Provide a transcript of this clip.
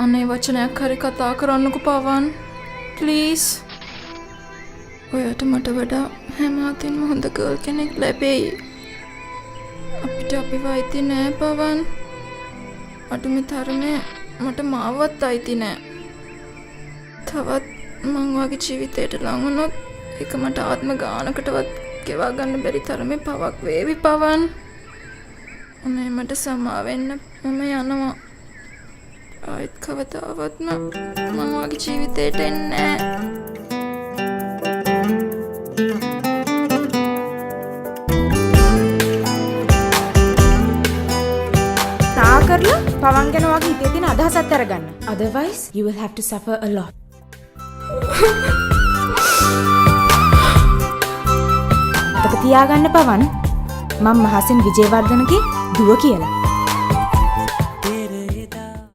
අනේ වචනයක් හරි කතා කරන්නකෝ පවන්. ප්ලීස්. ඔයාට මට වඩා හැම අතින්ම හොඳ ගර්ල් කෙනෙක් ලැබෙයි. අපිට අපිව අයිති නෑ පවන්. අඩුම තරමේ මට මාවත් අයිති නෑ. තවත් මං වගේ ජීවිතයට ලං වුණොත් ඒක මට ආත්ම ගානකටවත් ගෙවා ගන්න බැරි තරමේ පවක් වේවි පවන්. අනේ මට සමා වෙන්න මම යනවා. ආයෙත් කවදාවත්ම මං වගේ ජීවිතයට එන්නේ නෑ. කරලා පවන් ගැන වගේ හිතේ තියෙන අදහසත් අරගන්න. Otherwise you will have to suffer a lot. මතක තියාගන්න පවන් මම මහසෙන් විජේවර්ධනගේ දුව කියලා.